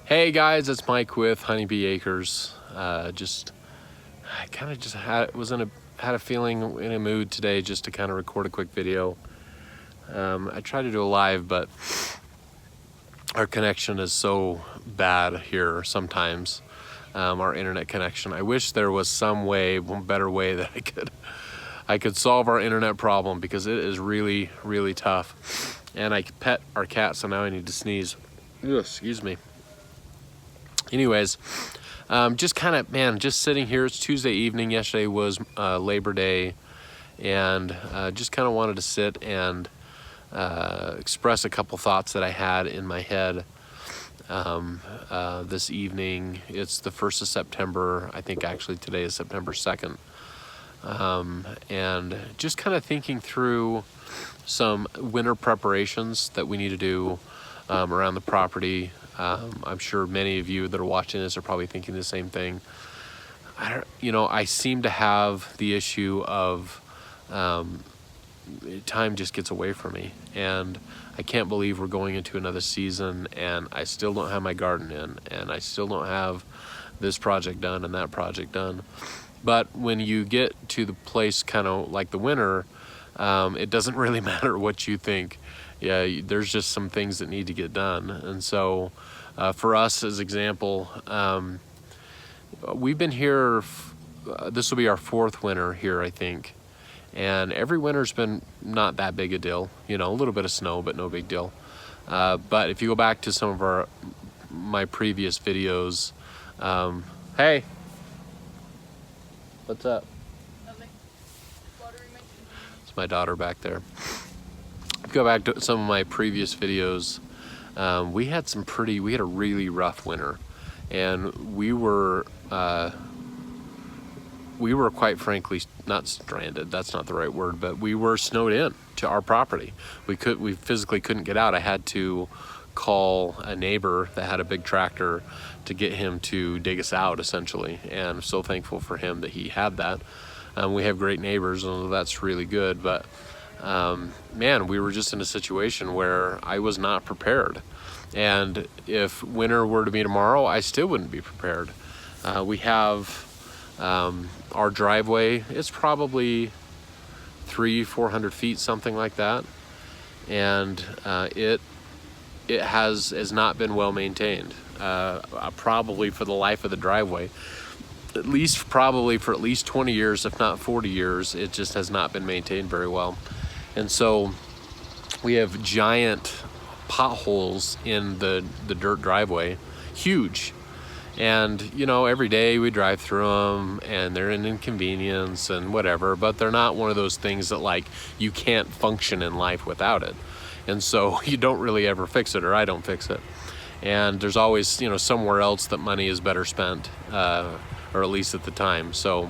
Hey guys, it's Mike with Honeybee Acres. I kind of just had a feeling in a mood today just to kind of record a quick video. I tried to do a live, but our connection is so bad here sometimes. Our internet connection. I wish there was some better way that I could solve our internet problem, because it is really, really tough. And I pet our cat, so now I need to sneeze. Ugh, excuse me. Anyways, just sitting here. It's Tuesday evening. Yesterday was Labor Day, and just kind of wanted to sit and express a couple thoughts that I had in my head this evening. It's the 1st of September. I think actually today is September 2nd. And just kind of thinking through some winter preparations that we need to do around the property. I'm sure many of you that are watching this are probably thinking the same thing. I seem to have the issue of time just gets away from me, and I can't believe we're going into another season and I still don't have my garden in, and I still don't have this project done and that project done. But when you get to the place kind of like the winter, it doesn't really matter what you think. Yeah, there's just some things that need to get done. And so for us, as example, we've been here, this will be our 4th winter here, I think. And every winter's been not that big a deal, a little bit of snow, but no big deal. But if you go back to some of my previous videos, hey, what's up? Nothing. It's my daughter back there. If you go back to some of my previous videos, we had a really rough winter, and we were quite frankly not stranded. That's not the right word, but we were snowed in to our property. We physically couldn't get out. I had to call a neighbor that had a big tractor to get him to dig us out, essentially. And I'm so thankful for him that he had that. We have great neighbors, and that's really good. But we were just in a situation where I was not prepared. And if winter were to be tomorrow, I still wouldn't be prepared. We have our driveway. It's probably 300-400 feet, something like that. And it has not been well maintained. Probably for the life of the driveway, probably for at least 20 years, if not 40 years, it just has not been maintained very well. And so we have giant potholes in the dirt driveway, huge. And, every day we drive through them, and they're an inconvenience and whatever, but they're not one of those things that you can't function in life without it. And so you don't really ever fix it, or I don't fix it. And there's always, somewhere else that money is better spent, or at least at the time. So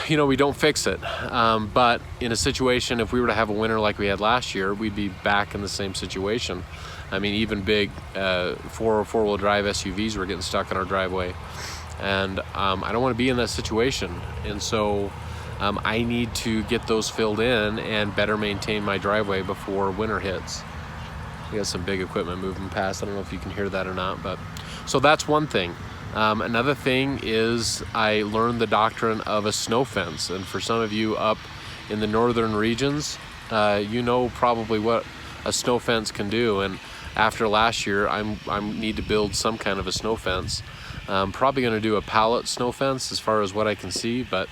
we don't fix it. But in a situation, if we were to have a winter like we had last year, we'd be back in the same situation. I mean, even big four-wheel drive SUVs were getting stuck in our driveway. And I don't want to be in that situation. And so I need to get those filled in and better maintain my driveway before winter hits. We got some big equipment moving past. I don't know if you can hear that or not, but so that's one thing. Another thing is I learned the doctrine of a snow fence. And for some of you up in the northern regions, probably what a snow fence can do. And after last year, I need to build some kind of a snow fence. I'm probably going to do a pallet snow fence as far as what I can see, but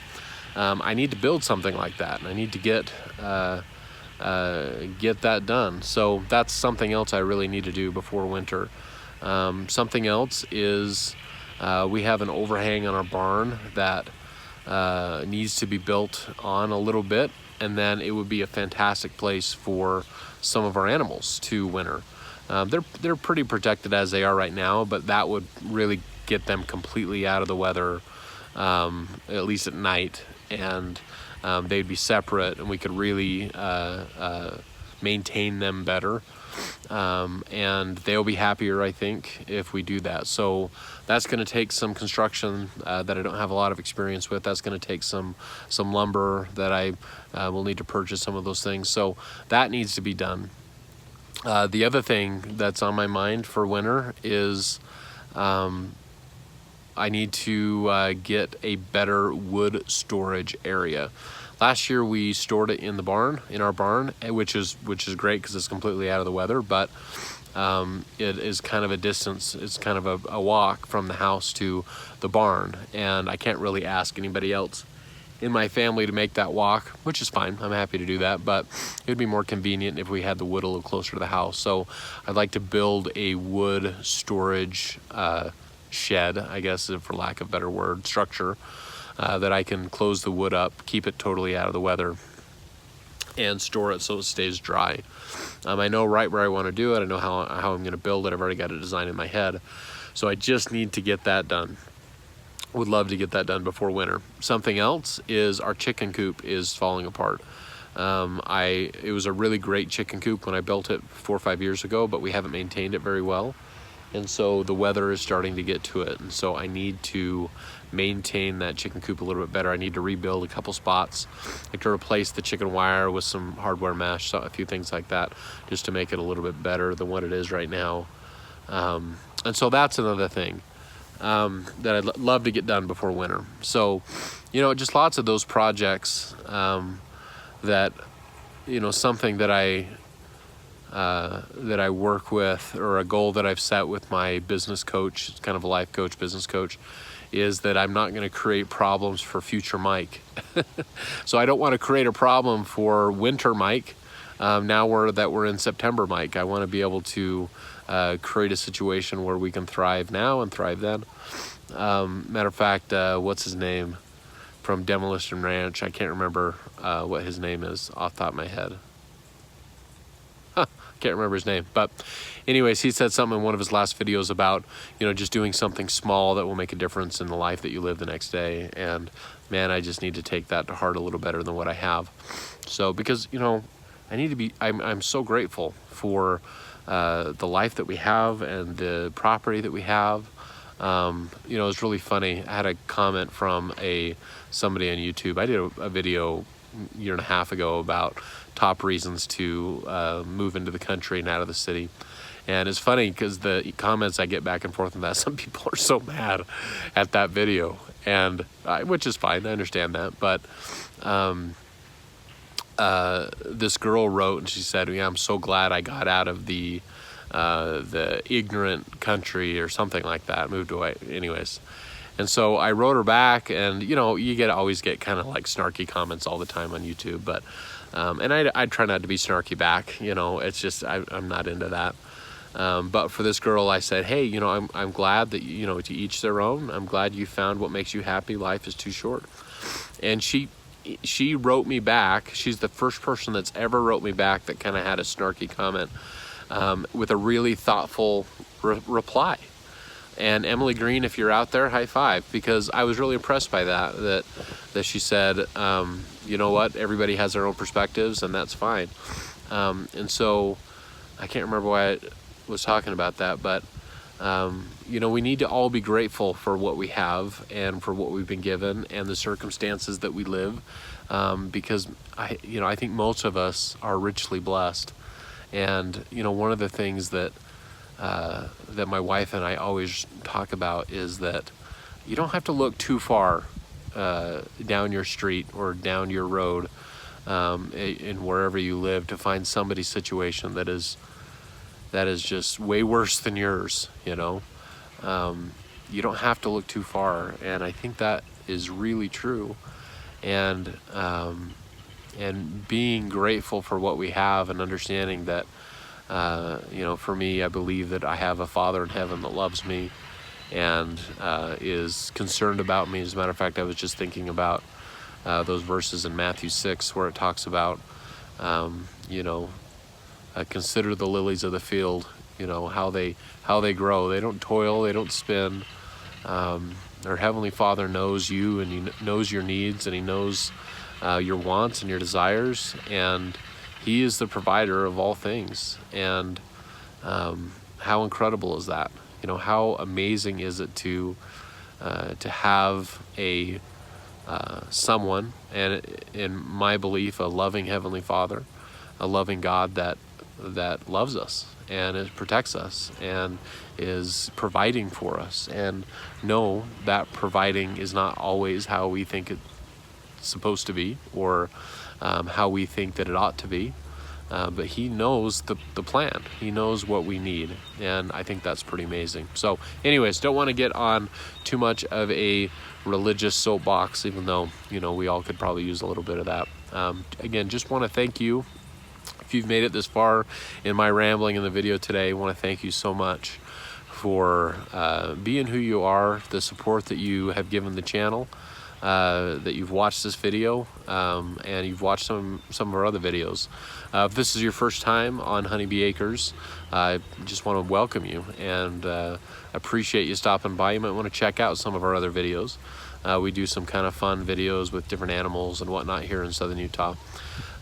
I need to build something like that, and I need to get that done. So that's something else I really need to do before winter. Something else is we have an overhang on our barn that needs to be built on a little bit, and then it would be a fantastic place for some of our animals to winter. They're pretty protected as they are right now, but that would really get them completely out of the weather, at least at night, and they'd be separate, and we could really maintain them better. And they'll be happier, I think, if we do that. So that's going to take some construction that I don't have a lot of experience with. That's going to take some lumber that I will need to purchase, some of those things. So that needs to be done. The other thing that's on my mind for winter is I need to get a better wood storage area. Last year we stored it in the barn, in our barn, which is great because it's completely out of the weather, but it is kind of a distance. It's kind of a walk from the house to the barn, and I can't really ask anybody else in my family to make that walk, which is fine. I'm happy to do that, but it would be more convenient if we had the wood a little closer to the house. So I'd like to build a wood storage shed, I guess, for lack of a better word, structure, that I can close the wood up, keep it totally out of the weather, and store it so it stays dry. I know right where I want to do it. I know how I'm going to build it. I've already got a design in my head. So I just need to get that done. Would love to get that done before winter. Something else is our chicken coop is falling apart. It was a really great chicken coop when I built it 4 or 5 years ago, but we haven't maintained it very well. And so the weather is starting to get to it. And so I need to maintain that chicken coop a little bit better. I need to rebuild a couple spots, like to replace the chicken wire with some hardware mesh, so a few things like that, just to make it a little bit better than what it is right now. And so that's another thing that I'd love to get done before winter. So, just lots of those projects that, something that I work with, or a goal that I've set with my business coach, it's kind of a life coach, business coach, is that I'm not going to create problems for future Mike. So I don't want to create a problem for winter Mike. Now we're in September Mike. I want to be able to create a situation where we can thrive now and thrive then. Matter of fact, what's his name from Demolition Ranch? I can't remember what his name is off the top of my head. Can't remember his name, but anyways, he said something in one of his last videos about, just doing something small that will make a difference in the life that you live the next day. And man, I just need to take that to heart a little better than what I have. So, because, I need to be, I'm so grateful for the life that we have and the property that we have. It's really funny. I had a comment from somebody on YouTube. I did a video a year and a half ago about top reasons to move into the country and out of the city. And it's funny because the comments I get back and forth on that, some people are so mad at that video, and which is fine. I understand that. But this girl wrote, and she said, "Yeah, I'm so glad I got out of the ignorant country," or something like that, moved away. Anyways. And so I wrote her back, and you always get kind of like snarky comments all the time on YouTube, but and I try not to be snarky back. It's just I'm not into that. But for this girl, I said, hey, I'm glad that to each their own. I'm glad you found what makes you happy. Life is too short. And she wrote me back. She's the first person that's ever wrote me back that kind of had a snarky comment with a really thoughtful reply. And Emily Green, if you're out there, high five, because I was really impressed by that she said, you know what, everybody has their own perspectives, and that's fine. And so I can't remember why I was talking about that, but we need to all be grateful for what we have and for what we've been given and the circumstances that we live, because I think most of us are richly blessed. And one of the things that my wife and I always talk about is that you don't have to look too far down your street or down your road in wherever you live to find somebody's situation that is just way worse than yours. You don't have to look too far, and I think that is really true. And being grateful for what we have and understanding that for me, I believe that I have a Father in heaven that loves me and is concerned about me. As a matter of fact, I was just thinking about those verses in Matthew 6 where it talks about, consider the lilies of the field, how they grow. They don't toil, they don't spin. Our Heavenly Father knows you, and He knows your needs, and He knows your wants and your desires, and He is the provider of all things. And how incredible is that? How amazing is it to have a someone, and in my belief, a loving Heavenly Father, a loving God that that loves us and it protects us and is providing for us. And no, that providing is not always how we think it's supposed to be, or how we think that it ought to be. But he knows the plan. He knows what we need. And I think that's pretty amazing. So anyways, don't want to get on too much of a religious soapbox, even though, you know, we all could probably use a little bit of that. Again, just want to thank you. If you've made it this far in my rambling in the video today, I want to thank you so much for being who you are, the support that you have given the channel, that you've watched this video, and you've watched some of our other videos. If this is your first time on Honeybee Acres, I just want to welcome you and appreciate you stopping by. You might want to check out some of our other videos. We do some kind of fun videos with different animals and whatnot here in southern Utah.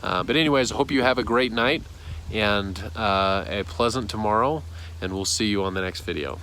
But anyways, I hope you have a great night and a pleasant tomorrow, and we'll see you on the next video.